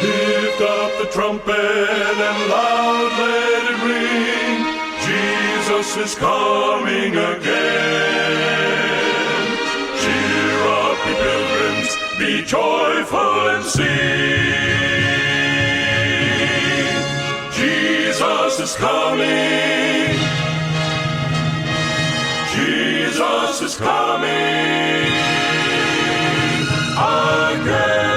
Lift up the trumpet and loud let it ring. Jesus is coming again. Cheer up, ye pilgrims, be joyful and sing. Jesus is coming. Jesus is coming again.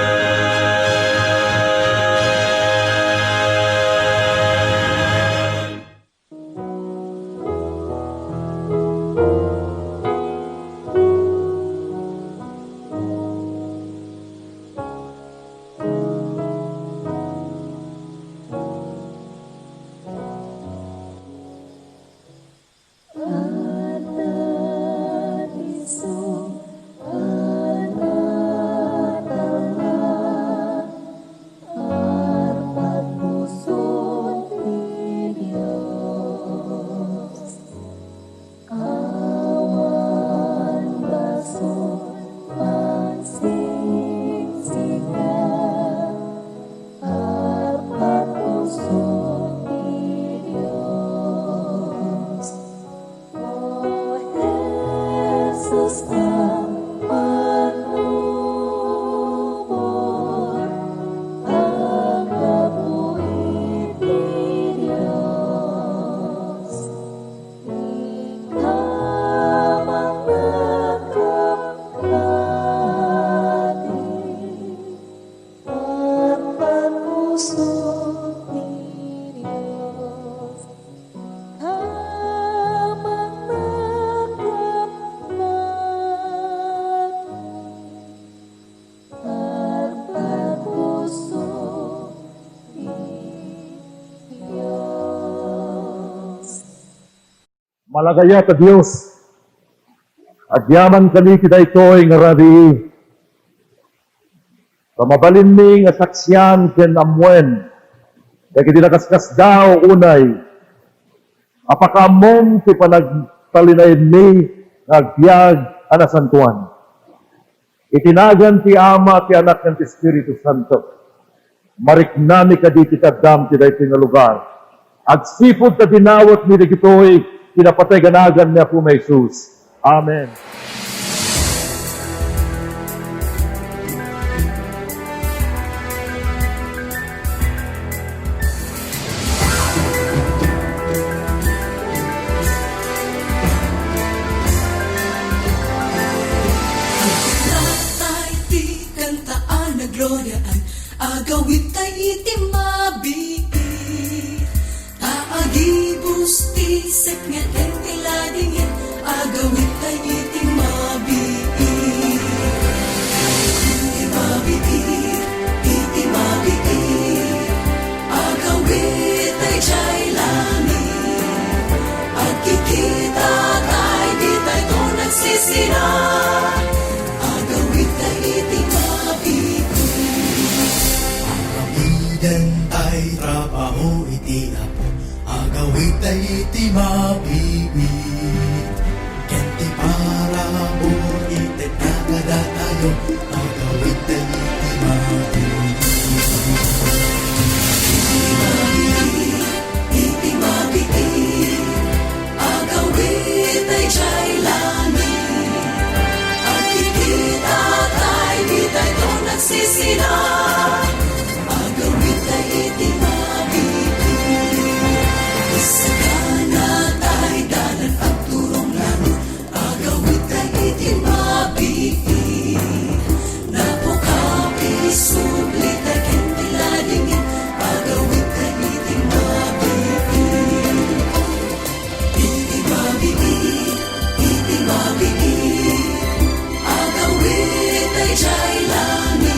Malagaya ka Diyos, agyaman kami kita ito'y ngarabi. Kamabalin mi nga saksyan ken amwen, kaya kiti nakaskas daw unay, apakamong ti panagtalinayin mi agbyag anasantuan. Itinagan ti Ama ti Anak ng ti Espiritu Santo. Mariknami ka di ti tagdam ti daytoy nga lugar. Agsipod ka dinawat mi dagitoy pinapatay ganagan niya po may Jesus. Amen. Latay ti kantaan na gloryaan, agawit tay iti mabiit. Taagibus ti seknget ken tiladingit, agawit tay iti mabiit. Iti mabiit, iti mabiit, agawit tay jay langit. At kikita tay di tay to nagsisira, agawit tay iti mabiit. Agawiden tay trabaho iti apo, agawid tay iti mabiit. Kenti para bur itet nagada tayo, agawid tay iti mabiit. Iti mabiit, agawit tay jay langit. At kikita tay di tay to nagsisira, agawit tay iti mabiit. Isagana tay dalan pagturong lalo, agawit tay iti mabiit. Napukapi subli tay ken tiladingit, agawit tay iti mabiit. Iti mabiit, iti mabiit, agawit tay jay langit.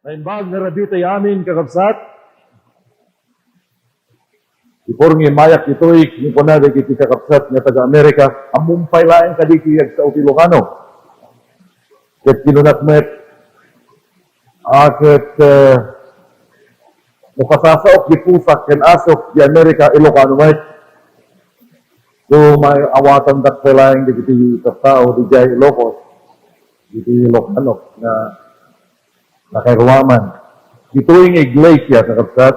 Naimbag na rabitay amin kakabsat. Ipor ng mayak ito'y kinunada kiti kakabsat nga taga-Amerika, amumpay laing kadikiyag sa Ilocano. Ket kinunatmet, ket mukasasaok di pusak ken asok di Amerika Ilocano met. So may awatan dakpay laing di kiti katao di jay Ilocos, di Ilocano na nakairuaman. Ito yung iglesia kakabsat.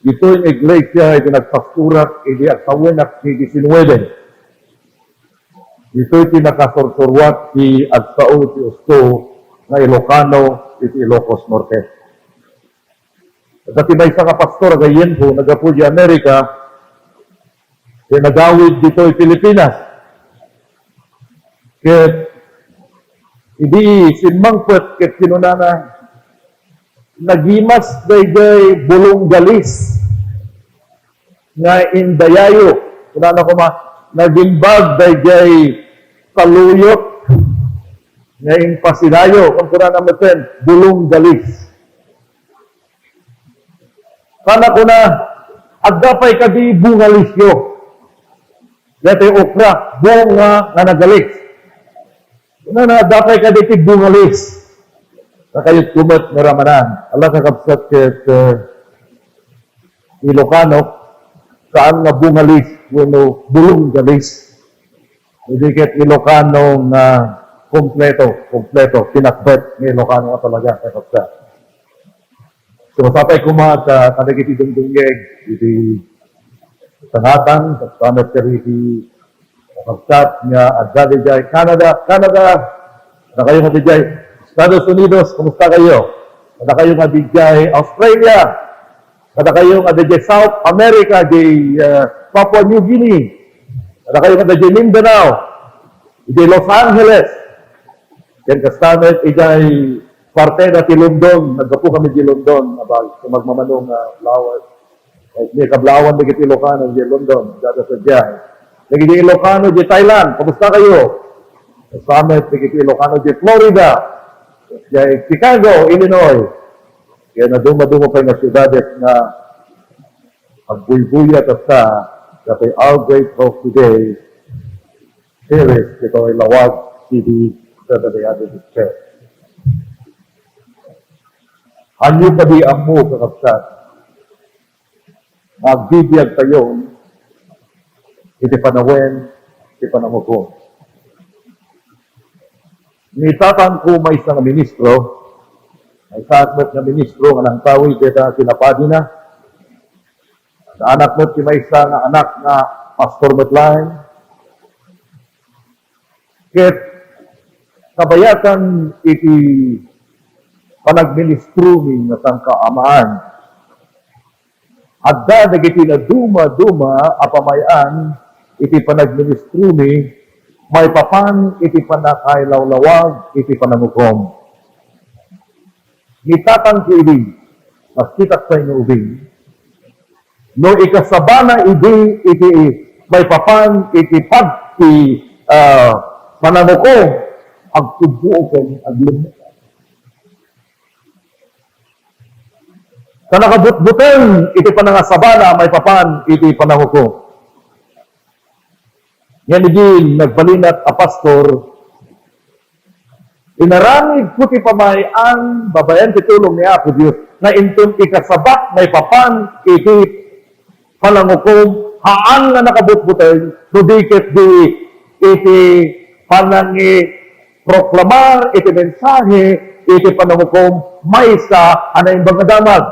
Ito yung iglesia ay pinagpasturak, hindi at tawinak ni Sinuwede. Ito yung pinakasursurwat si Agsao si Usto na Ilocano si Ilocos Norte. At may isang pastor gayen po, nagapo di Amerika, nagawid dito yung Pilipinas. Kaya hindi sinmangpet ket kinunana nagimas dayjay bulong galis nga indayayo kunana ko nagimbag dayjay kaluyot nga impasidayo kung kunana meten bulong galis kana kuna agdapay kadi bungalisyo dati okra bunga nga nagalis kunana agdapay kadi bungalis na kayo't kumat na ramanan. Allah kakabsat ket Ilocano, saan nga bungalis, wano bulong galis. Hindi ket Ilocano nga kompleto, pinakbet ng Ilocano nga talaga kakabsat. So, sapay kumat, kadagiti dungdungyeg, iti sangatan, kasamet kariti kakabsat nga adjadi jay Canada, na kayo nga jay Estados Unidos, kumusta kayo? Kada kayo nga DJ Australia, kada kayo nga DJ South America, di Papua New Guinea, kada kayo nga DJ Mindanao, di Los Angeles, yan kastamet, ijay parte na ti London, nagkapo kami di London, abag, kung magmamanong lawas, may kablawan di kiti Ilocano di London, dada sa diyay. Lagi di Ilocano di Thailand, kumusta kayo? Kastamet, di kiti Ilocano di Florida, kaya Chicago, Illinois. Kaya naduma-duma pa yung syudades na agbuy-buya at sa kaya Our Great Hope Today series. Ito ay Lawag CD sa Day Adventist Church. Anyo pa di ang mo kakabsat. Magbibiyag tayo iti panawen, iti panamuko. Nitatan ko may isang ministro, may sakmot na ministro nga nang tawid dito sinapadi na. Anak mo si may isang anak na pastor Betline. Ket kabayatan iti panagministro ni nga sang kaamaan. Adda dagiti na duma-duma apamayan iti panagministro ni may papan, iti panakailawlawag, iti panangukom. Nitatang ki ibig, maskitak sa inyo ubing. No ikasabana ibig, iti may papan, iti pagti panangukom, agtubuoken, aglumot. Sa nakabutbuten, iti panangasabana, may papan, iti panangukom. Yan din, nagbalinat a pastor, inaramig ko ti pamayan, babayan ti tulong ni Ako Diyos, na intun ikasabak, may papan, iti panangukom, haan nga nakabutbutay, nudikit di iti panangi proklamar, iti mensahe, iti panangukom, may sa anay mga damag.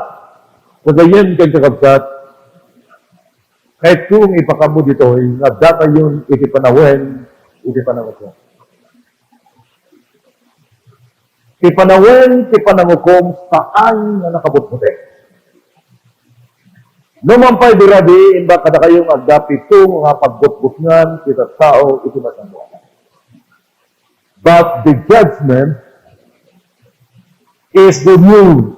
Kagayin kay kakabsat, kahit kung ipakamu dito, nagdata yun, iti panawen, iti panangukom. Iti panawen, iti panangukom, saan na nakabutbuti. Numampay diradi, inba kada kayong agdapito, mga pagbutbutngan, kita tao, iti masambuan. But the judgment is the new.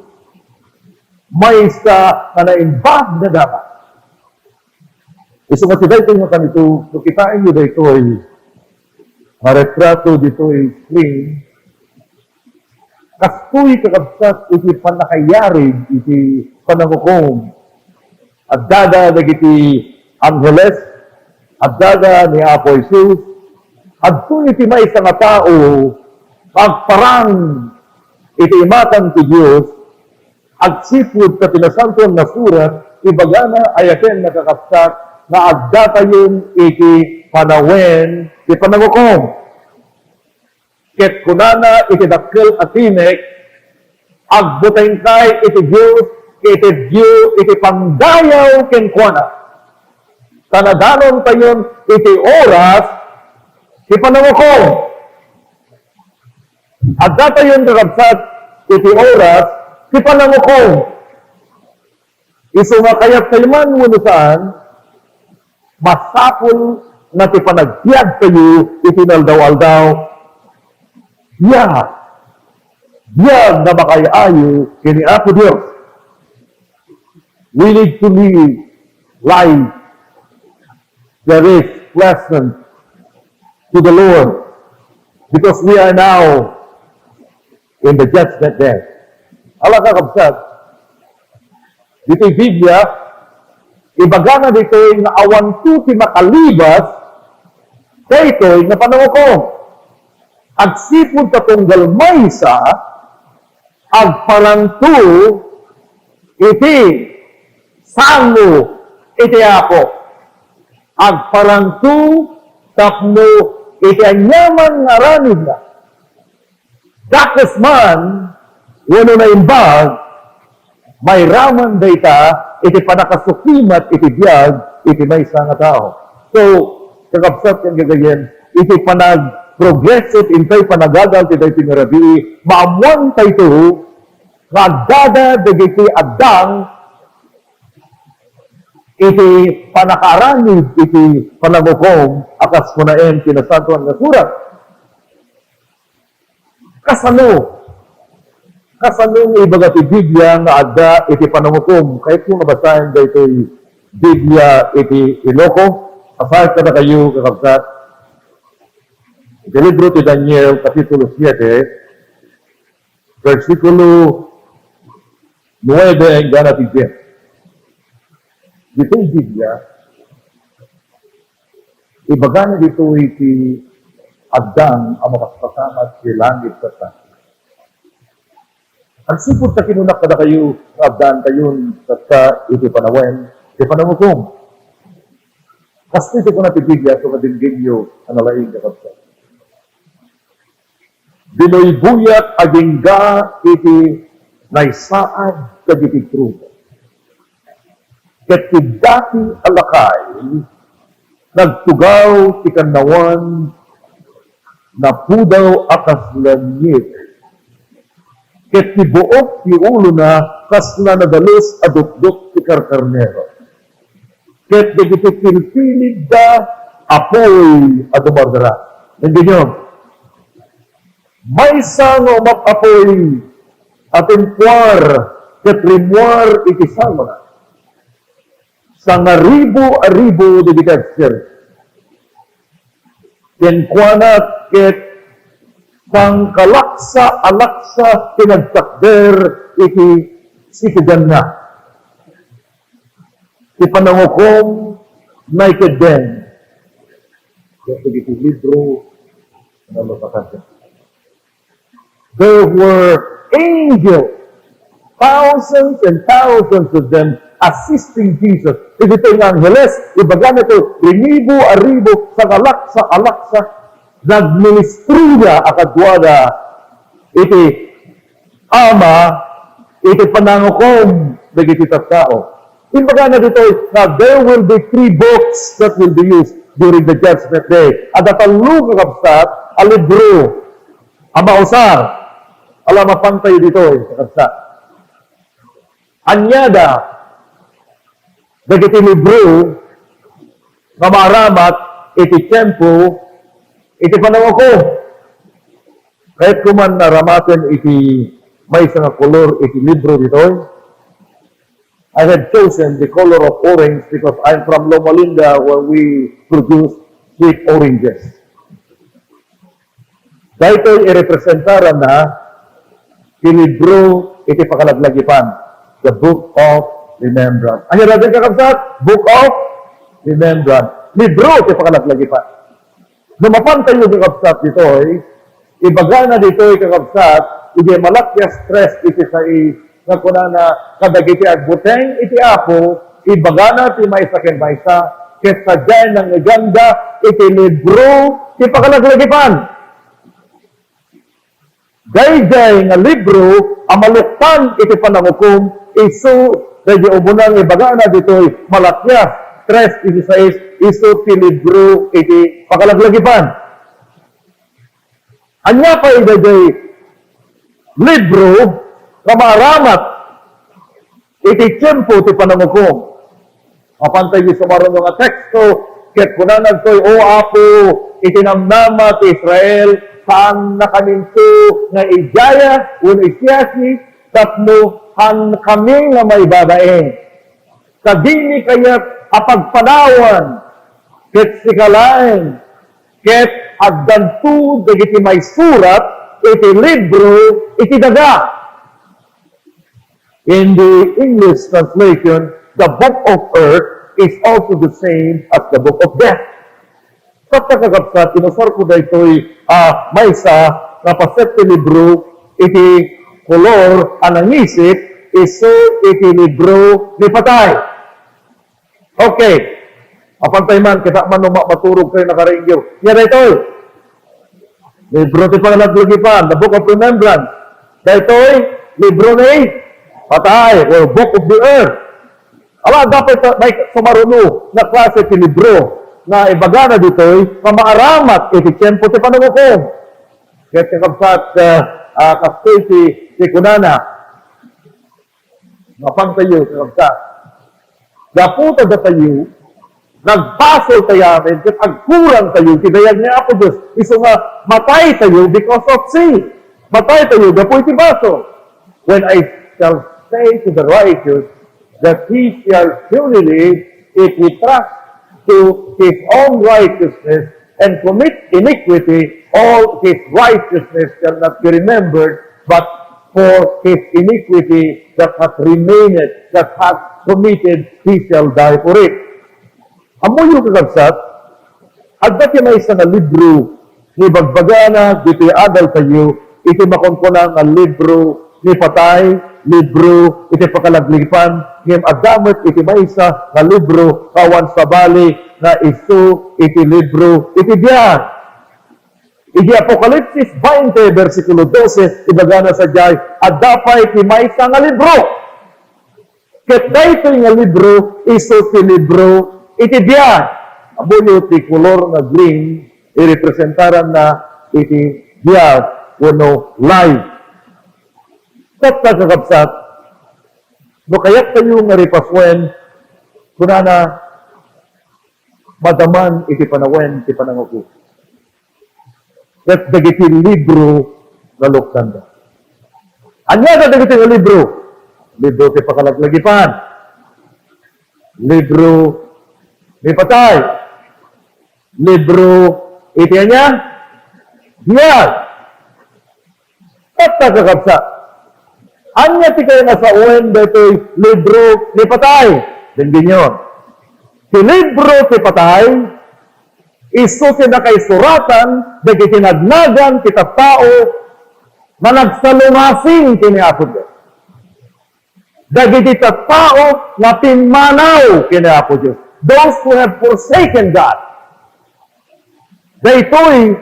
May sa naimbag na dapat. Iso kasi dito nga kanito, kung kitain nyo dito ay retrato dito ay screen, kastoy kakabsat iti panakayari iti panangukom. At dada dagiti Angeles, at dada ni Apo Jesus, at iti may nga tao, pagparang iti imatan ti Diyos, at sipud ka pinasantuan na surat, ibagana ayaten nakakapsat na agdatayon iti panawen iti panangukom. Ket kunana iti dakkel atinek, agbuteng kay iti Diyos, iti pangdayaw kenkwana. Tanadanon tayon iti oras, iti panangukom. Agdatayon kakabsat iti oras, iti panangukom. Iso nga kayat kayman mo saan, masapol na ti panagtiyag kayo iti naldaw-aldaw, Biyag na makayayo kini Apo Diyos. We need to live life that is pleasant to the Lord because we are now in the judgment day. Ala kakabsat, dito yung Biblia, ibagana dito yung awan to ti makalibas kaya ito yung napanangukom. Agsipod katunggal maysa, agpalanto, iti sango, iti ako. Agpalanto, tapno, iti anyaman nga ranid na. Dakos man, wano na imbag, may raman dayta, iti panakasukimat, iti biyag, iti maysa nga tao. So, kakabsat yung gagayin, iti progressive intay panagagal ti day pinarabi maamuan tayo nagdada dagiti addang iti panakaranid iti panangukom akas kunaen kinasantuan nga surat. Kasano ibaga ti Biblia nga adda iti panangukom kahit kung nabasahin dayto Biblia iti Iloko asal kada kayo kakabsat. Iti libro ti Daniel, Kapitulo 7, versikulo 9 hanggang 10. Dito yung Biblia, ibagana dito iti agdang ang makasapasamat si langit sa tayo. Ang sipot na kinunak kada kayo, agdaan kayo sa iti panawen, iti panangukom. Kasi ito ko na ti Biblia, so madinggigyo ang nalaing kakabsa. Binoy-buyat agingga iti naisaad kagiti truga. Ket dati alakay, nagtugaw ti kanawan na pudaw akas langit. Ket ti buok ti ulo na kasla nadalos adukdok ti karkarnero. Ket dagiti pilpilid da apoy adumardara. Hindi nyo, may sango mapapoy atin puar ket rimuar iti salmona. Sa nga ribo-aribo di bitatser. Kenkwana ket pangkalaksa-alaksa pinagtakder iti sitigan na. Ti panangukom na ikeden. Ket iti libro na mapakasya. There were angels, thousands and thousands of them assisting Jesus. Ito yung Angeles, ibagana ito, rinibo-aribo, sa alaksa, nagministruya akadwada, iti ama, iti panangukom, nagiti tao. Ibagana dito, now there will be 3 books that will be used during the judgment day. At atalong kakabsat, a libro, amausar, alam mapantay dito kakabsat. Anyada, dagiti libro, nga maramat, iti tempo, iti panangukom. Kahit kuman naramaten iti may isang kolor, iti libro dito, I had chosen the color of orange because I'm from Loma Linda where we produce sweet oranges. Dahil ito i-representaran na ti libro iti pakalaglagipan. The Book of Remembrance. Ano natin kakabsat? Book of Remembrance. Libro iti pakalaglagipan. Lumapan tayo kakabsat dito ibaga na dito kakabsat, iti malakyas stress iti sa nga kuna na kadagiti agbuteng iti apo, ibaga na ti maysa ken maysa, ket sadyan ng iganda iti libro iti pakalaglagipan. Dayjay nga libro amaluktan iti panangukom isu dayjay ubunang ibaga na ditoy malakyas stress iti sais isu ti libro iti pakalaglagipan. Anya pa dayjay libro nga maaramat iti tiyempo ti panangukom. Mapantay di sumaron nga teksto ket kunanag toy o apo iti namnama ti Israel saan nakaminto nga ijaya uno isyasi tapno han kami nga may babae. Kadini kayat apagpanawan ket sikalaen ket agdantu dagiti may surat iti libro iti daga. In the English translation, the book of earth is also the same as the book of death. Sa pagkakapsat, inusar ko na ito'y maysa na paset ti libro iti kolor anangisip iso iti libro ni patay. Okay. Apantay man, kita man maturog kayo nakaringyo. Yan na ito'y libro ti pangalaglagipan, the book of remembrance. Dito'y libro ni patay, or book of the earth. Ala, dapat may sumaruno na klase ti libro na ibaga na dito'y mamaaramat iti tiyempo ti panangukom. Kaya kakabsat kastoy ti kunana mapangtayo kakabsat. Gaputa da tayo nagbasol tayamin ket agkurang tayo kidayag niya ako Diyos iso nga matay tayo because of sin. Matay tayo gapu iti basol. When I shall say to the righteous that he shall surely live if he trust to his own righteousness and commit iniquity, all his righteousness shall not be remembered, but for his iniquity that hath remained, that hath committed, he shall die for it. Amoy yung kakabsat, at dati may isa na libro ni bagbagana, dito adal tayo, iti makonkunan ang libro ni patay, libro iti pakalaglipan, ngem adamot iti maysa nga libro kawan sa bali na isu iti libro iti biyan. Iti Apokalipsis 20 versikulo 12 ibagana sa jay adapay iti maysa nga libro. Ket daytoy nga libro isu ti libro iti biyan. Abuyo ti kolor nga green irepresentaran na iti biyan uno life. Tapos kakabsat, no kaya't tayo nga ripaswen, kunana, madaman iti panawen, iti pananguko. Kat dagiti libro na luktanda. Anya na dagiti nga libro? Libro ti pakalaglagipan. Libro ni patay. Libro iti anya? Diyan. Tapos kakabsat, anya ti kayo nasa uwen dito'y libro ni patay. Dingin yun. Si libro ti patay, iso sinakay suratan, dagi tinagnagan kita tao, na nagsalumasing kini Apo Diyos. Dagi kita tao, na pinmanaw kini Apo Diyos. Those who have forsaken God. Dito'y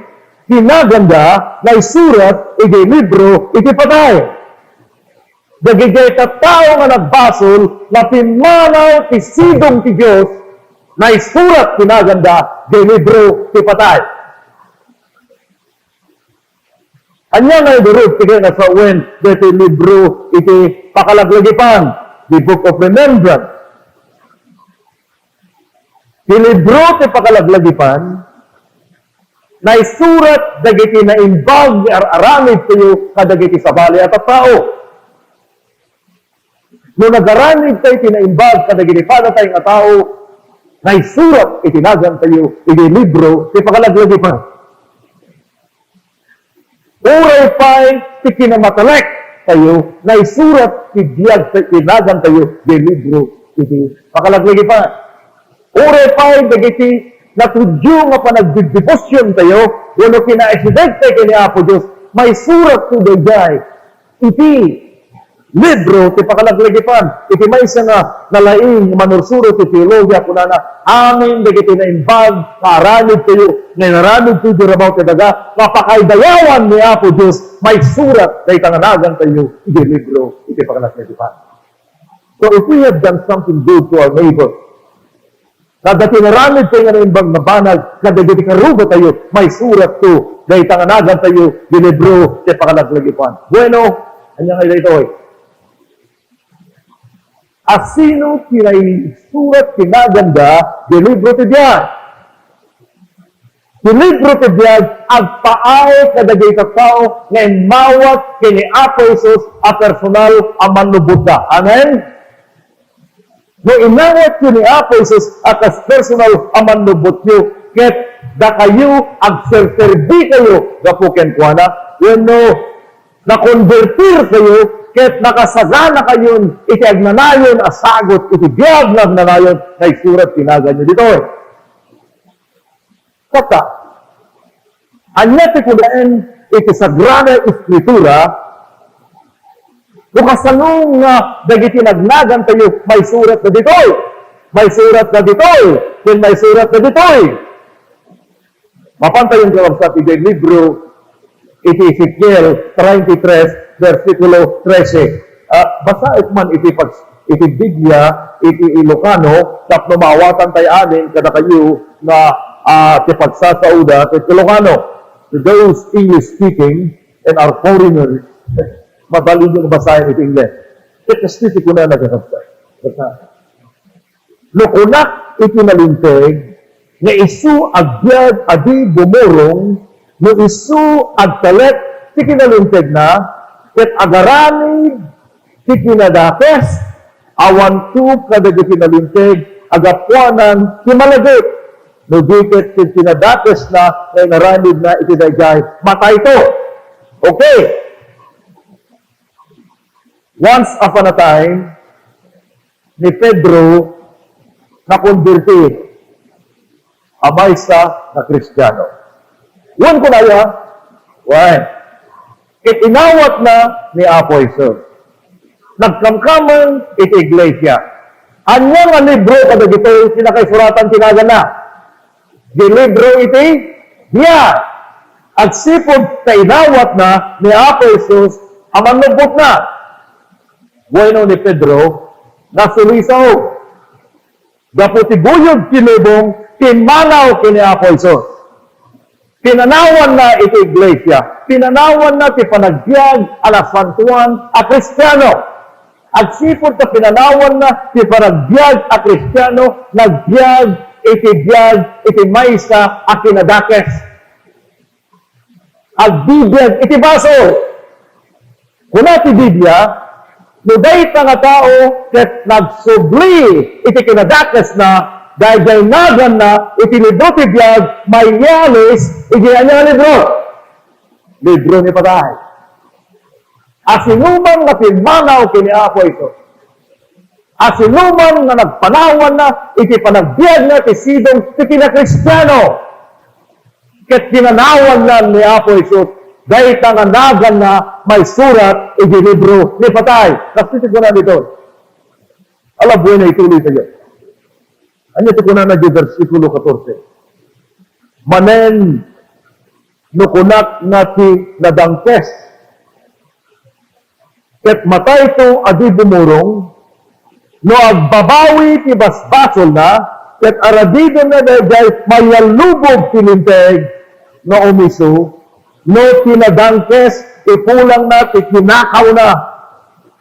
kinaganda, na isurat, iti libro, iti patay. Dagigay tao nga nagbasol na pinmanaw ti sidong ti Diyos na isurat kinaganda di libro ti patay. Anya nga idurog ti kaya sa uwen dito libro iti pakalaglagipan, the Book of Remembrance. Ti libro ti pakalaglagipan na isurat dagiti na imbag ni aramid tayo kadagiti sabali at tao. No nagaramid tayo tinaimbag kadaginipada tayong tao na isurat itinagan tayo iti libro ti pakalaglagipan. Uray pa'y ti kinamatalek tayo, na isurat ti biyag tinagan tayo, di libro, iti pakalaglagi pa. Ure pa, dagiti natudyo nga pa nagdidebosyon tayo, wano kinaesidente kini Apo Diyos, may surat to dayjay, iti libro, ti pakalaglagipan, iti may isa nga nalaing manursuro ti teologiya kunana, amin dagiti na imbag, maaranid tayo, na naranid tayo dirabaw ti daga, mapakaidayawan ni Apo Diyos, may surat na itanganagan tayo, iti libro, iti pakalaglagipan. So if we have done something good to our neighbor, kada tinaramid tayo nga na imbang nabanag, kada diti karuba tayo, may surat to, na itanganagan tayo, iti libro, iti pakalaglagipan. Bueno, anyang ay ito asino kinay surat kinaganda di libro ti Diyan. Di libro ti Diyan agpaay kadagay katao nga mawat kini Apo Jesus a personal a manlubot da. Amen? No inawat kini Apo Jesus akas personal a manlubot nyo ket da kayo agserserbi kayo gapuken kuana when no na-convertir kayo ket nakasagana kayon iti agnanayon asagot iti biyag na agnanayon na isurat tinagan nyo dito. Kata, anya ti kudaen iti Sagrada Escritura kung kasanong nga dagiti nagnagan tayo may surat na dito. May surat na dito. Kung may surat na dito. Mapantayon ko sa iti libro iti Ezekiel 33 versikulo 13. Basta man iti Biblia, iti Ilocano, tapno maawatan tayo anin, kada kayo na ti pagsasauda, iti Ilocano. To those English speaking and are foreigners, madali yung basahin iti English. Ito speaking ko na nagkakabsa. Lukunak iti nalinteg, nga isu agbyad adi bumurong, no isu agtalet, ti kinalinteg na, ket agarani ti kinadakes, awan tu kadagi pinalinteg, agapuanan ti malagit. No diket ti kinadakes na, na naranid na iti dayjay, matay to. Okay. Once upon a time, ni Pedro nakonverti amay sa na Kristiyano. Yun ko na yan. Why? Inawat na ni Apo Jesus. Nagkamkaman iti iglesia. Anya nga libro kada dito sinakaisuratan tinagan na. Di libro iti diya. At sipod sa inawat na ni Apo Jesus amang nubot na. Bueno ni Pedro nasulisaw. Gaputi buyog kinubong tinmanaw kini Apo Jesus. Pinanawan na iti iglesia. Pinanawan na ti panagbiag ala santuan a Kristiyano. At sipod ta pinanawan na ti panagbiag a Kristiyano, nagbiag iti biag iti maysa a kinadakes. Agbibiyag iti baso. Kuna ti Biblia, no dayta nga tao ket nagsubli iti kinadakes na dahil nagan na iti libro ti biag may yalis iti anya libro. Libro ni patay. Asinuman nga pinmanaw kini Apo ito. Asinuman nga nagpanawan na iti panagbiag na ti sidong ti kinakristiyano. Ket kinanawan na ni Apo ito dahil nga nagan na may surat iti libro ni patay. Nasitig ko na dito. Ala buhay na ituloy sa iyo. Ano ito ko na di versikulo 14. Manen nukunak na ti nadangkes. Ket matay to adi bumurong, no agbabawi ti basbasol na, ket aradido na dayjay mayalubog tilinteg no umiso, no tinadangkes, ipulang na, ti kinakaw na,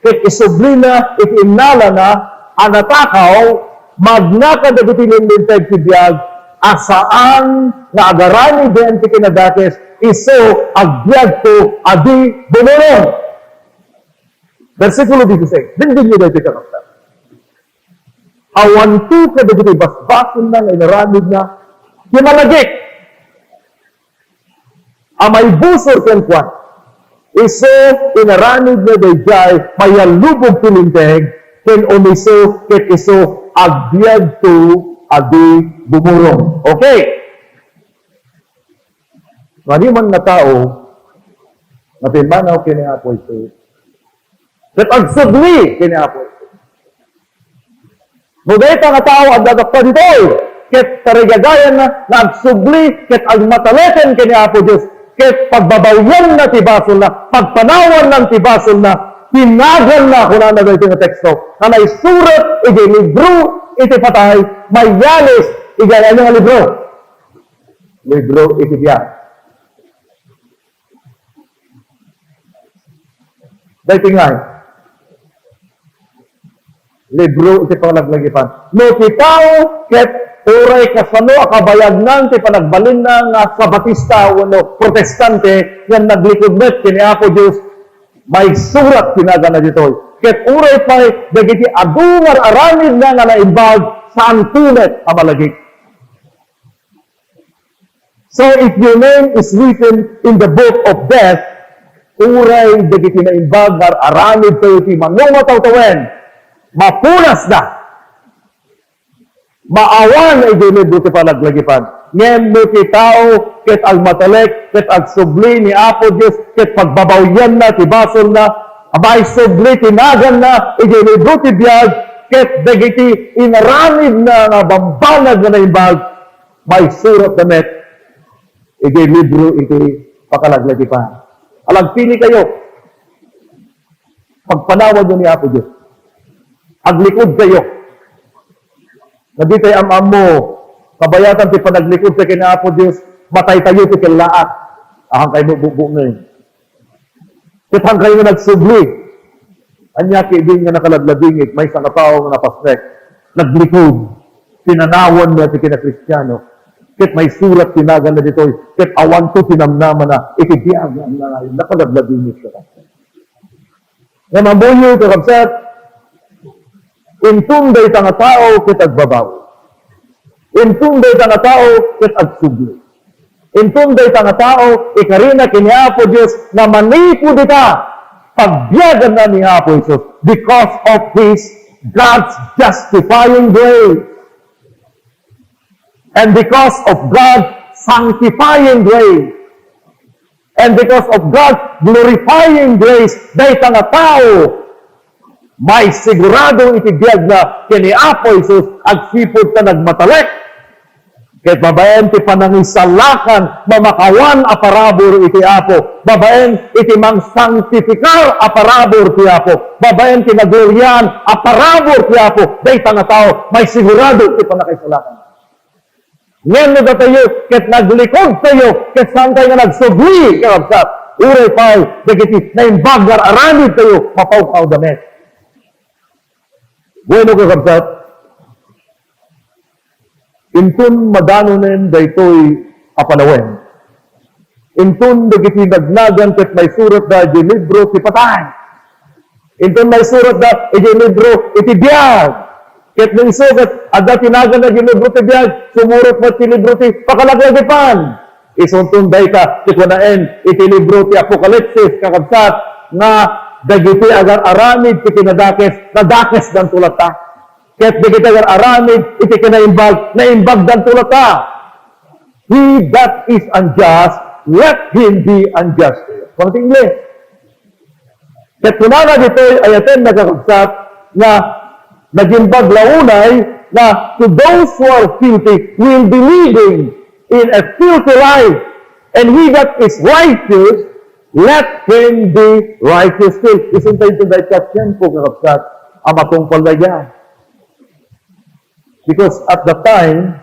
ket isubli na, itinala na, anatakaw, magnaka na tilinteg ti biyag, asaan nga agarani den ti kinadakes, iso agbyag to adi bumurong. Versikulo 16. Dindin nyo dahil kakakta. Awan to kada dito basbason na, inaramid na, kimalagik. Amay busor ken kwan. Iso inaranid na dayjay mayalubog tilinteg ken umiso ket iso agbyag to adi bumurong. Okay. Mali man na tao na pinmanaw kini Apo ito. Ket agsugli kini Apo ito. Mudayta nga tao ang dadakpa dito. Ket tarigagayan na agsugli ket agmataleken kini Apo Dios. Ket pagbabawyan na tibasol na, pagpanawan ng tibasol na, tinagan na kung ano ito nga teksto. Na may surat, iti libro, iti patay, may yalis, iti ano nga libro? Libro, iti biyan. Dahil tingay. Libro, iti panglaglagipan. No titaw, ket uray kasano akabayagnan ti panagbalin na nga sa Batista o protestante nga naglikod met kini Apo Dios may surat tinaga na dito. Ket uray pa'y dagiti adungar aramid na nga naimbag sa antunet a malagik. So if your name is written in the book of death, uray dagiti naimbag nga aramid tayo ti manungo tawtawen, mapunas na. Maawan ay dinid buti panaglagipan. Ngem mo ti tao, ket agmatalek, ket agsubli ni Apo Dios, ket pagbabawyan na, tibasol na, abay subli, tinagan na, idinid buti biyag, ket dagiti inaramid na nga bambanag na naimbag, may surat na met, iti libro, iti pakalaglagipan. Alagpili kayo, pagpanawad ni Apo Dios, aglikod kayo, Nadi tayo am mo, kabayatan ti panaglikod sa kina Apo Diyos, matay tayo ti kilaat. Ahang kayo bubu ngayon. Kitang kayo nga nagsubli. Anya din nga nakaladladingit, may isang tao nga napasnek. Naglikod. Pinanawan na ti kina Kristiyano. Kit may surat tinagan na dito. Kit awan to tinamnaman na itibiyagan na nakaladladingit ka. Nga mabuyo, kakabsat, intunday ta nga tao ket agbabaw. Intunday ta nga tao ket agsubli. Intunday ta nga tao ikarina kini Apo Dios na manipo dita pagbiyagan na ni Apo Jesus because of His God's justifying grace. And because of God's sanctifying grace. And because of God's glorifying grace, dahil nga tao may siguradong itibiyag na kini Apo Jesus agsipod ta nagmatalek. Kahit babaen ti panangisalakan mamakawan aparabor iti Apo. Babaen iti mang sanctificar aparabor ti Apo. Babaen ti naguryan aparabor ti Apo. Dahil nga tao may sigurado ti panakaisalakan. Ngayon na tayo, kahit naglikod tayo, kahit saan tayo nga nagsubli, kakabsat, uray pa'y, dagiti na imbagar aramid tayo, mapaw-paw damit. Bueno kakabsat, intun madanunen daytoy apalawen. Intun dagiti nagnagan ket may surat da di libro ti patay. Intun may surat da iti libro iti biyag. Ket nang sugat adda tinagan na di libro ti biyag, sumurot mo ti libro ti pakalaglagipan. Isuntun dayta ti kunaen iti libro ti Apokalipsis kakabsat nga dagiti agar aramid iti kinadakes, nadakes dan tulata. Ket dagiti agar aramid iti kinaimbag, naimbag dan tulata. He that is unjust, let him be unjust. Pang English. Ket kunana dito'y ayaten nagkakabsat na nagimbag launay na to those who are filthy will be living in a filthy life. And he that is righteous, let him be righteous still. Isang tayo tayo katsyan po kakabsat ang matungkol na yan. Because at the time,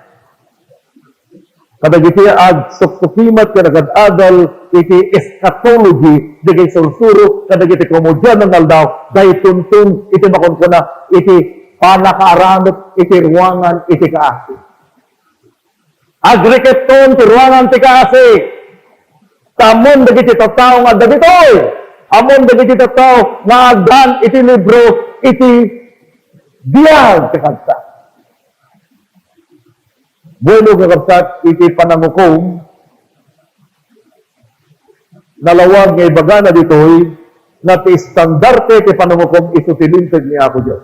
kadagiti ag suksukimat kadagad-adal iti eschatology digay sursuro kadagiti komodyan ng aldaw dahi tuntun iti makunkuna iti panakaaramot iti ruangan iti kaasi. Agriketon ti ruangan ti kaasi. Tamon dagiti tattao nga dagitoy. Amon dagiti tattao nga agdan iti libro iti biyag ti kansa. Bueno kakabsat iti panangukom nalawag nga ibaga na ditoy, na ti standarte ti panungukom iso tilintag ni Apo Diyos.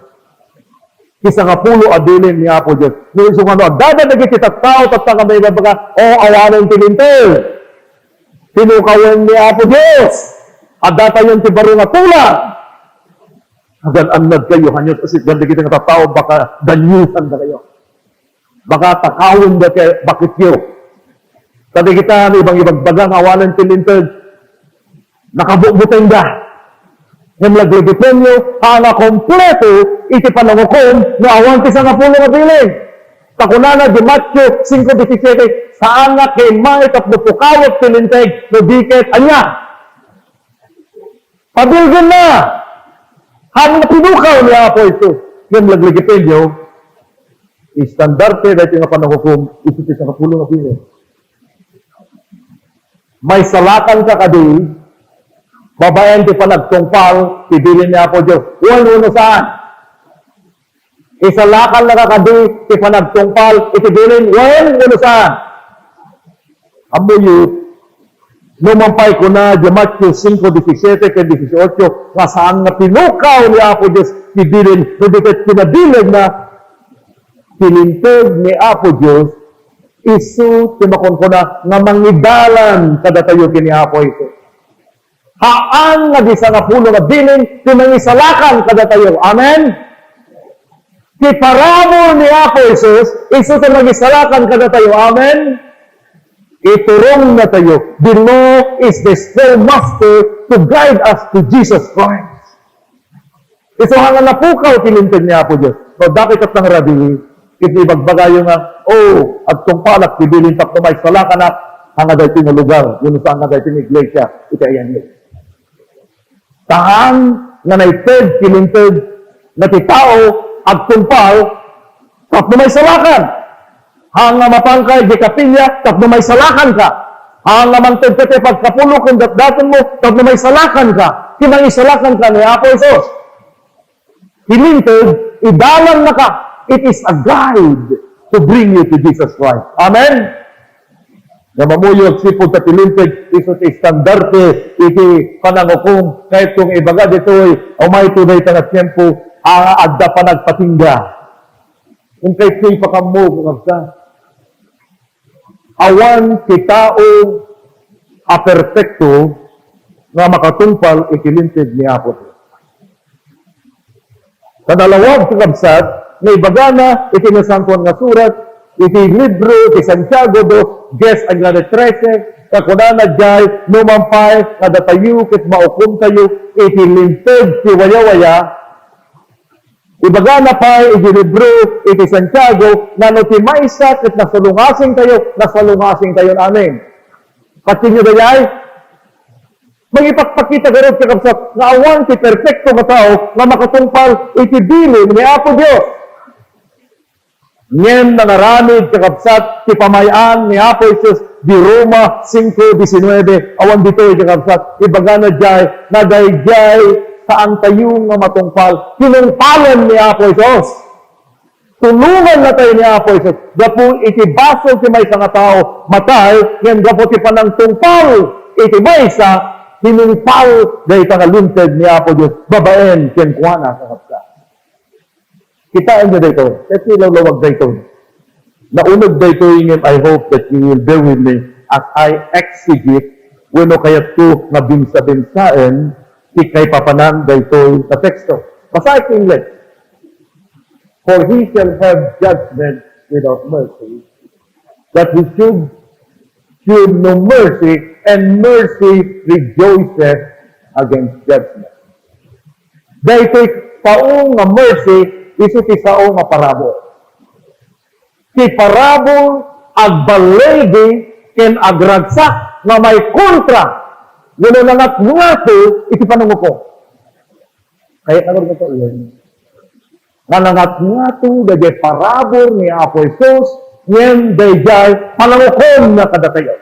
Kisa nga pulo adilin ni Apo Diyos. Nung iso nga no, dada naging tao, tatang may babaga, o awanan tilintag. Tinukawan ni Apo Diyos. At data yung tibaro nga tulang. Hagan anad kayo, hanyot asit, ganda kita nga tao, baka danyusan na kayo. Baka takawin na kayo, bakit yun? Tadi kita ibang bagang awalan tilintag, nakabukbuteng da. Yung laglagitin nyo, hanga kompleto, iti panangukom, na awan ti sa nga pulo nga biling. Takunana, di Matthew 5:17, saan nga kay may tapnupukawat tilintag, no diket, anya. Pabilgan na! Hang napinukaw ni Apo ito. Yung laglagitin nyo, istandarte dahil nga panangukom, iti sa nga pulo nga biling. May salatan ka kadi, babayan ti panagtungpal, tibilin niya po Diyos. Uno saan? Isalakan na kakadi, ti panagtungpal, itibilin, uno saan? Amo yun, numampay ko na, di Matthew 5:17 ke 18, nga saan nga pinukaw niya po Diyos, tibilin, hindi ka pinabilin na, tilintog ni Apo Diyos, isu timakon ko na nga mangidalan kada tayo kini Apo ito. Haan nga di sa nga pulo nga bilin, timangisalakan kada tayo. Amen? Ti paramo ni Apo Isus, isu timangisalakan kada tayo. Amen? Iturong na tayo. The law is the schoolmaster to guide us to Jesus Christ. Isu hanga napukaw tilintog ni Apo Diyos. So, dapat at nang rabili, iti bagbagayo nga, at tungpalak, tibilin tak na may salakan na, hanga dahi nga lugar, yun sa hanga dahi nga iglesia, iti ayan yun. Tahang nga naiped, kilintid, na ti tao, at tungpal, tak na may salakan. Hanga mapangkay, di kapilya, tak na may salakan ka. Hanga mantid ka ti pagkapulo, kung datdaton mo, tak na may salakan ka. Kinang isalakan ka ni Apo Isos. Kilintid, idalan na ka. It is a guide to bring you to Jesus Christ. Amen? Na mamuyog sipod sa tilintig, iso ti standarte, iti panangukom, kahit kung ibaga dito'y, umay tunay tangat tiyempo, adda pa nagpatingga. Kung kahit kung ipakamo, kung agsa. Awan ti tao a perfecto nga makatungpal itilintig ni Apo. Kadalawag sa kabsat, may bagana, iti nasantuan nga surat, iti libro, iti Santiago do, Ges Agrade 13, kakunana jay, numampay, kada tayo, kit maukum tayo, iti linteg, ti waya-waya, ibagana pa, iti libro, iti Santiago, nano ti maysa, kit nasalungasing tayo namin. Pati nyo dayay, magipagpakita garot sa kapsat, nga awan ti perfecto nga tao, nga makatungpal, iti bilin ni Apo Diyos. Ngayon na naramid sa kapsat, ti pamayaan ni Apo Isus, di Roma 5:19, awan dito sa kapsat, ibaga na jay, nadayjay, saan tayo nga matungpal, kinungpalan ni Apo Isus. Tulungan na tayo ni Apo Isus, gapo iti basol ti may nga tao, matay, ngayon gapo ti panang tungpal, iti may sa, hinungpal, dahil tangaluntad ni Apo Diyos, babaen, kienkuana sa kapsat. Kitaan niyo dito. Kasi lawag dito. Naunod dito yung I hope that you will bear with me as I exegete wano kaya to nga binsa-binsaen ikay papanan dito sa teksto. Basa ito English. For he shall have judgment without mercy, that he should no mercy, and mercy rejoiceth against judgment. Dito paong nga mercy, isu ti sao nga parabol. Ti parabol agbalegi ken agragsak nga may kontra. Ngano nangat ngato iti panunguko. Kaya kanor ko ulan. Nga nangat ngato dagay parabol ni Apo Isus ngem dayjay panungukom na kadatayo.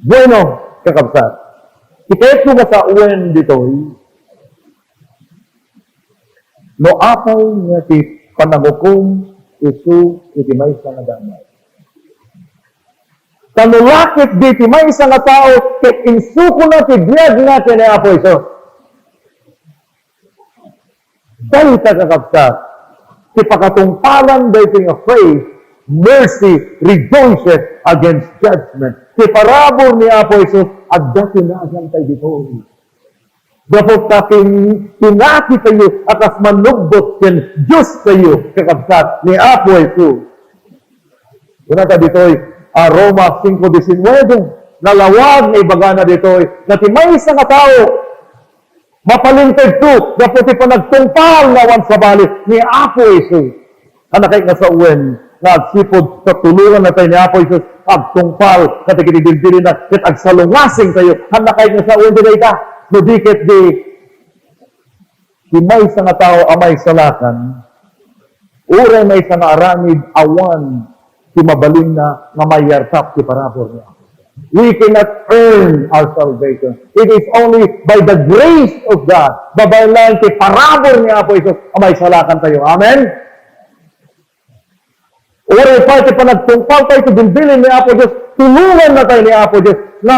Bueno, kakabsat. Ikayat ko sa uwan ditoy, no apay nga ti panangukom isu iti may sa damay. Tanulakit di ti may isang nga tao, ket insuko na ti biyag na ti ni Apo Isos. Dahil kakakapsat, ti pakatungpalan dahi ti nga phrase, mercy rejoiceth against judgment. Ti parabor ni Apo Isos, agda tinagan tayo dito. Dapat taking tinaki tayo, akas manugbot ken Diyos tayo, kakapsat ni Apo Isos. Una ka dito'y, Roma 5:19, nalawag na ibaga na dito'y, na ti may isa nga tao, mapalintad to, dapat ipanagtungpal na wan sa bali ni Apo Isus. Anakay nga sa uwen, na agsipod sa tulungan na tayo ni Apo Isus, agtungpal, katigididildili na, kat agsalungasing tayo, anakay nga sa uwen din ita, no dikit di may isa nga tao amay salakan, uray may isa nga aramid awan, ti mabalin na nga mayartap ti parabor niya. We cannot earn our salvation. It is only by the grace of God. Babayan lang ti parabor ni Apo Isus, amay salakan tayo. Amen? Uray pa ti panagtungpal tayo ti bilbilin ni Apo Diyos, tulungan na tayo ni Apo Diyos, na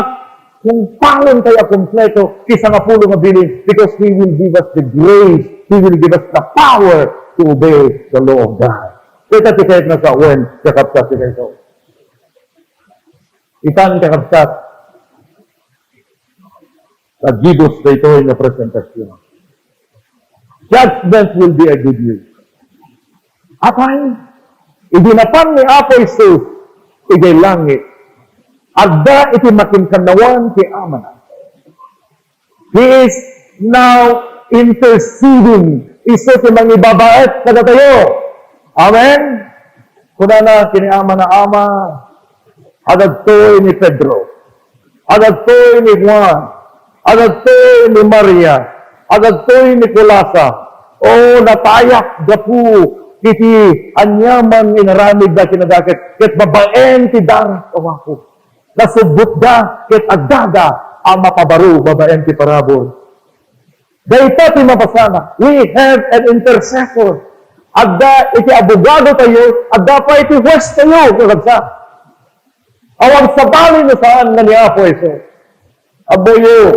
kung palon tayo kompleto, kisa nga pulo nga bilin, because He will give us the grace, He will give us the power to obey the law of God. Kita tikait na sa uwen, kakapsat tikait ito. Itan kakapsat, sa gibos na ito yung presentasyon. Judgment will be a good news. Apay, idinapan ni Apo Isus, igay langit, agda iti makinkanawan ti Ama. He is now interceding. Iso ti mangibabaet kada tayo. Amen? Kuna na kiniama na Ama, agad ni Pedro, agad ni Juan, agad ni Maria, agad ni Kulasa, o natayak gapu, kiti anyaman inaramid da kinadakit, ket babaen ti daras awako, nasubot da, ket agdada, ang mapabaru, babaen ti parabor. Dahita ti mapasana, we have an intercessor. Agda iti abogado tayo, agda pa iti juez tayo, kakabsa. Awang sabali na saan na ni Apo Isus. Aboyo,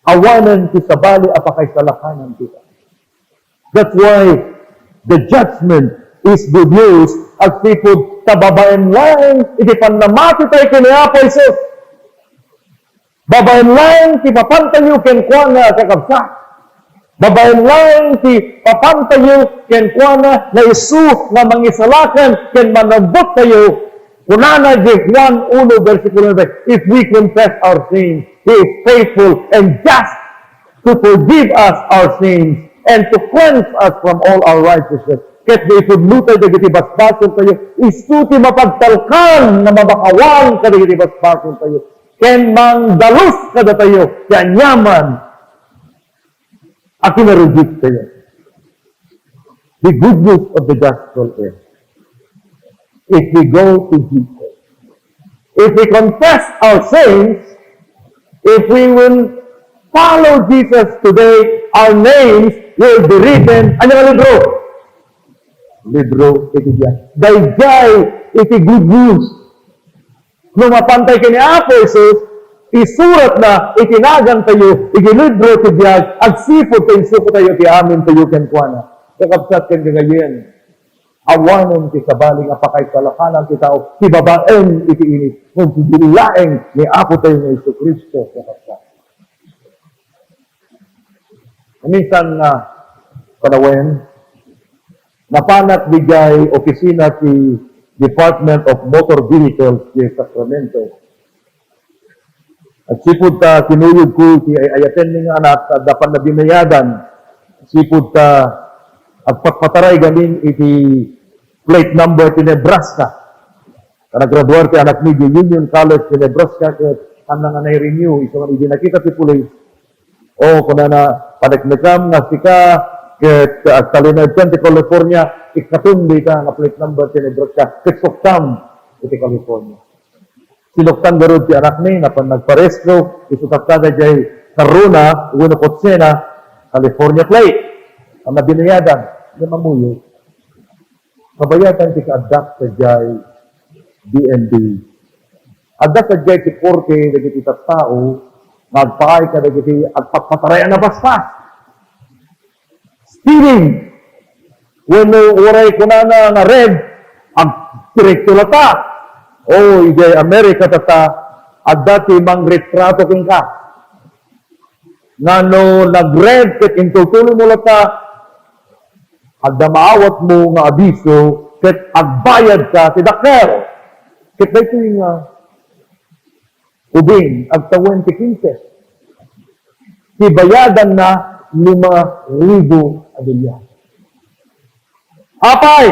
awanan ti sabali apakay salakanan kita. That's why the judgment is good news at sipod tababaen lang iti panamati tayo kini Apo Isus. Babaen lang ti papantayo ken kuana kakabsa. Babayan lang ti papantayo ken kuana na isu nga mangisalakan ken manabot tayo. Kunana di Juan 1 versikulo 9, if we confess our sins, He is faithful and just to forgive us our sins and to cleanse us from all our righteousness. Ket di isudlutay dagiti basbason tayo, isu ti mapagtalkan na mabakawan kadagiti basbason tayo. Ken mangdalus kada tayo, ken yaman akin na-reject tayo. The good news of the gospel is, if we go to Jesus, if we confess our sins, if we will follow Jesus today, our names will be written, ano nga libro? Libro, iti diyan. Dayjay, iti good news. Nung mapantay ka ni Apo Isus, isurat na, itinagan tayo, igilibro ti biyag, agsipod tayo, suko tayo, ti amin tayo, kenkwana. Kakabsat ken kagayen, awanon ti sabaling apakay kalakanan ti tao, ti babaeng iti init, kung ti dilaeng ni Apo tayo ng Isu Kristo, kakabsat. Minsan na, panawen, napanat bigay opisina ti Department of Motor Vehicles di Sacramento. At sipod ta, kinuyog ko, ayaten nga anak, at dapat na binayadan, sipod ta, at pagpataray ganin iti plate number ti Nebraska. Nag-graduar ti anak ni Union College ti Nebraska, at nga na-renew, isa man nakita ti police. O, kung na panagmekam nga sika, at talinagkan ti California, ikatundi ka nga plate number ti Nebraska, kitsoktam iti California. Sinuktan garod ti anak ni, napan nagparestro, isutak kada jay Karuna, Uwino-Kotsena, California plate. Ang nabinayadan, na mamuyo. Kabayadan ti ka-adapt sa jay DND. Adda sa jay ti porke dagiti tattao, nagpaay ka dagiti at pagpatarayan na basta. Stealing. When uray ko na nga red, ang direkto lata. O, ijay Amerika tata, adda ti mangretrato king ka. Ngano nag-red, ket intultuloy mo lata, adda maawat mo nga abiso, ket agbayad ka, tidaker. Ket na ito yung ubing, agtawan ti 15. Tibayadan na 5,000 adulya. Apay!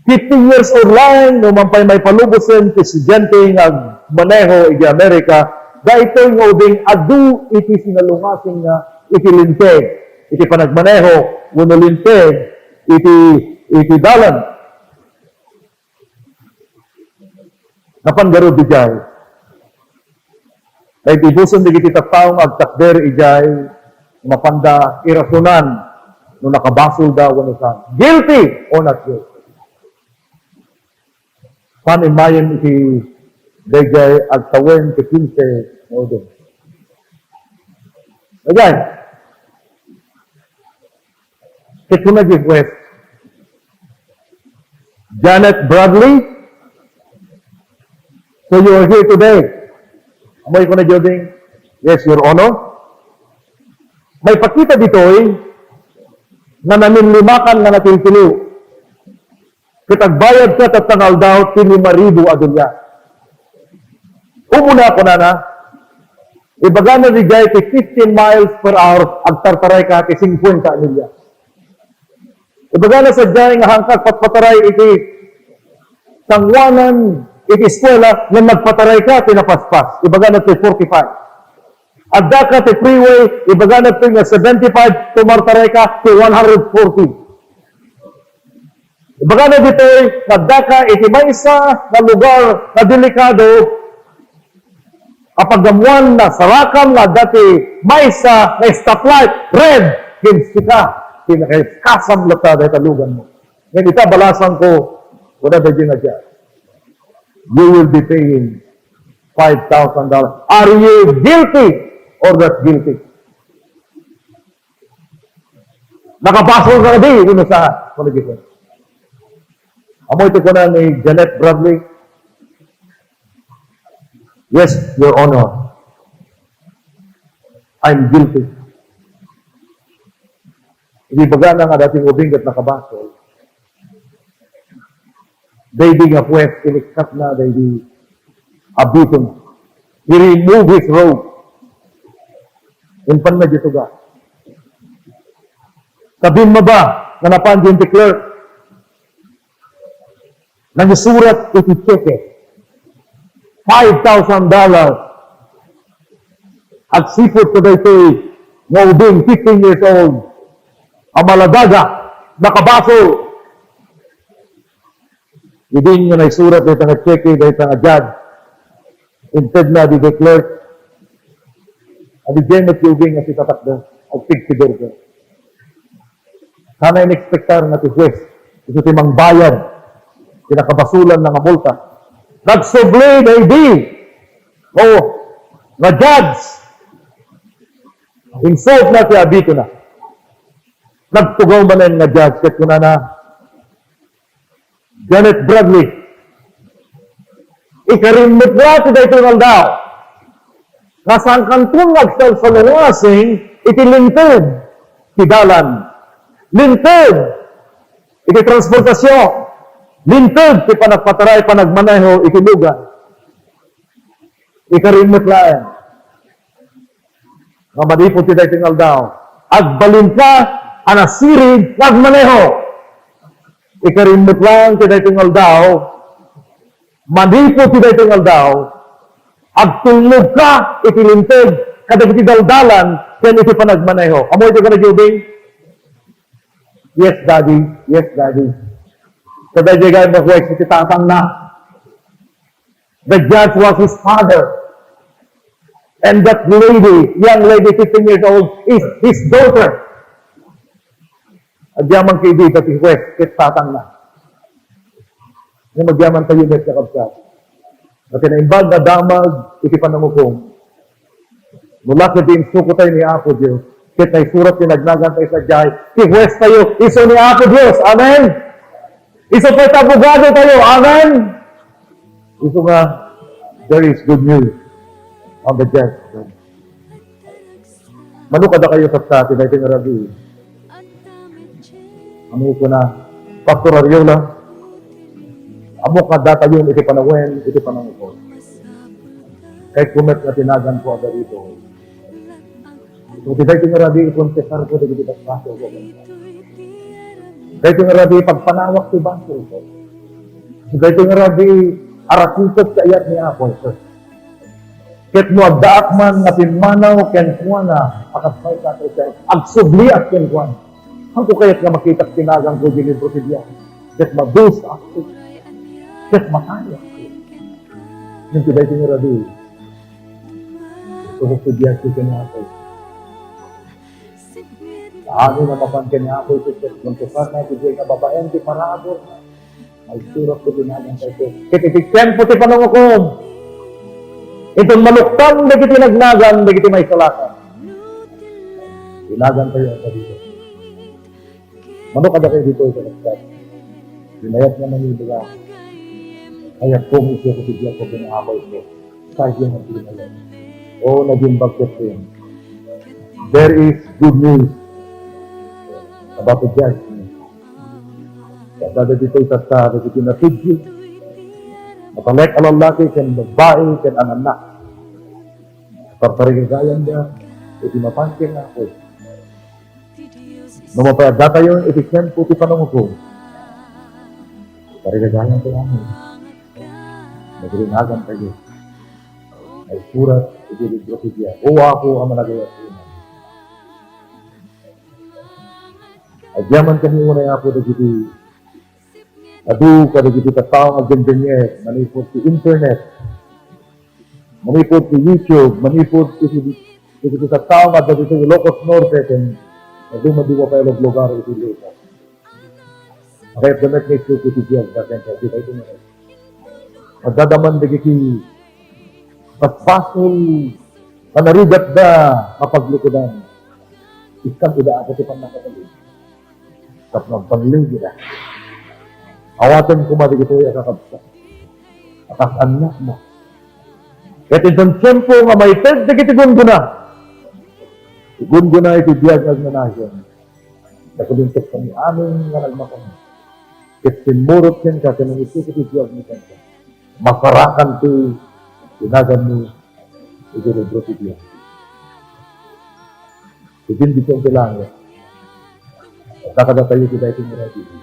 15 years old lang, numampay may palubusin, ti estudyante nga maneho iti Amerika, da ito yung ubing adu iti sinalungasing nga iti linteg, iti panagmaneho, wano linteg, iti dalan. Napanggaro di jay. Kaya tibuson di kiti tattaong agtakder ijay, mapanda irasunan, no nakabasol daw wano sa guilty or not guilty. Panimayan iti dayjay agtawen ti 15 no din. Again, ito na request. Janet Bradley, so you are here today. Amoy ko na joding, yes, Your Honor. May pakita dito'y na naminlimakan na natiltiliw. Kitagbayad ka tatangal daw ti 5,000 adulya. Umuna ko na ibaga na rigay ti 15 miles per hour agtartaray ka ti 50 adulya. Ibaga na sadyay nga hangkag patpataray iti sangwanan iti eskwela na nagpataray ka tinapaspas. Ibaga na ti 45. Adda ka ti freeway, ibaga na ti nga 75, tumartaray ka ti 140. Ibaga na dito'y nagdaka iti maysa na lugar na delikado apagamuan na sarakam nga dati maysa na stoplight red kinsi ka kinakasam lata dahil talugan mo. Ngayon ita balasan ko wala na dyan na dyan. You will be paying $5,000. Are you guilty or not guilty? Nakapasok ka na di ino sa panagitan. Amoy ito ko na ni Janet Bradley. Yes, Your Honor. I'm guilty. Hindi baga na nga dating ubing at nakabasol. Daily nga puwes, ilikat na, daily abiton. He removed his robe. Inpan na dito ga. Sabihin mo ba, na napansin ti clerk, nagsurat iti cheque, $5,000. At sipot ko dito nga ubing 15 years old, ang maladaga, nakabaso. Ibig nga nagsurat dito nga cheque, dito nga judge, instead na di clerk, at di jemet ubing nga si tatakdo, at pigsidor ko. Sana in-expectar nga ti juez, ito timang bayad, kinakabasulan ng multa. Nagsublay na hindi. O, na-judge. Insult na siya, abito na. Nagtugaw man na na-judge. Kat kuna na, Janet Bradley, ikarimit na ito na ito ng daw. Nasang kantong nagsal sa luwasing, itilintid, tidalan. Lintid, iti transportasyon. Lintid, ti panagpataray, panagmaneho, ikilugan. Ikarimot laen. Nga madipot ti dahi tingal daw. Agbalin ka, anasirig, nagmaneho. Ikarimot lang ti dahi tingal daw. Madipot ti dahi tingal daw. Agtulog ka, itilintid, kadag iti daldalan, yan iti panagmaneho. Amoy iti ka na, Jubing? Yes, Daddy. Yes, Daddy. So the judge was iti tatang na. The judge was his father. And that lady, young lady, 15 years old, is his daughter. At yamang kaibigan, iti tatang na. Nga magyaman tayo net kakabsat. At tinaimbag na damag, iti panangukong. Mula ka din, suko tayo ni Apo Diyos. Kit na isurat tinagnagan tayo sa jay. Ihuwes tayo, iso ni Apo Diyos. Amen! Iso pa abogado tayo. Amen! Iso nga, there is good news on the just. Manukada kayo sa tinay tinarabi. Ano ko na, Pastor Ariola, amo kada tayo iti panawen, iti panangukon. Kahit kumet na tinagan ko agad dito. So, tinay tinarabi, ipontesar ko, di kita baso ko. Kahit tinarabi, pagpanawak si baso ko. So, kahit tinarabi, arakutot sa iyat ni Apol. Ket mo agdaak man nga pinmanaw ken kuana akasmay ka sa agsubli at ken kuan. Ang kayat nga makita tinagang ko din libro siya. Ket mabus ako. Ket mataya. Nung tiday tinirabi. So ko siya kanya ako. Ano na mapan kanya ako sa kontesan na siya nga babaeng ti parabor. Ay surok ko tinagang tayo. Ket itiksen po ti panungukom. Itong maluktang na kiti nagnagan, na kiti may salakan. Ilagan kayo sa dito. Manok kada kayo dito sa laksat. Dinayat nga manibila. Kaya kung isyo ko sigla ko pinahabay ko. Kahit yung nagpinala. O naging bagket ko yun. There is good news about the judgment. Kaya kada dito sa na kiti natudyo. Matalek alalaki ken babae ken anak. Parparigayan dia, iti mapansin na ako. Numapayagda tayo, iti ken puti panunguko. Parigagayan tayo namin. Nagrinagan tayo. Ay surat, iti libro siya. O ako ang managayat ko. Agyaman kami muna ako na iti adu kada giti katao ang gendenye, manipod si internet, manipod si YouTube, manipod si giti katao nga dati sa Ilocos Norte, ken adu madiwa kayo ng lugar iti lugar. Kaya damet ni Suki si Diaz, daten sa iti ito nga. Magdadaman na giti paspasol, panarigat da, mapaglukudan. Isang ida ako si panakatalig. Tap magpanglig ida. Awatan ko madigito ay kakabsa. Atas anak mo. Kaya itong tiyempo nga may ted, nagiti gunguna. Gunguna iti biyag ang nanasyon. Nakalintok kami aming nga nagmakon. Kaya sinmurot yan ka, kaya nang ito iti biyag ni kanta. Masarakan ti, tinagan mo, iti libro ti biyag. Ibindi siyang tilangit. At nakadatayo kita iti mga dito.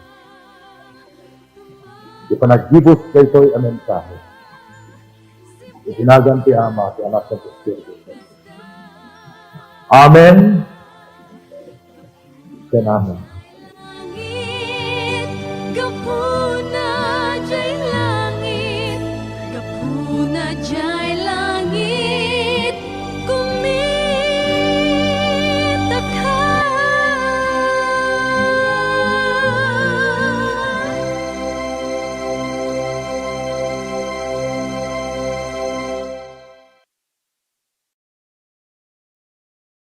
Ipanagibos kay to'y ang mensahe. Itinagan ti Ama, ti Anak ng Espiritu. Amen. Amen.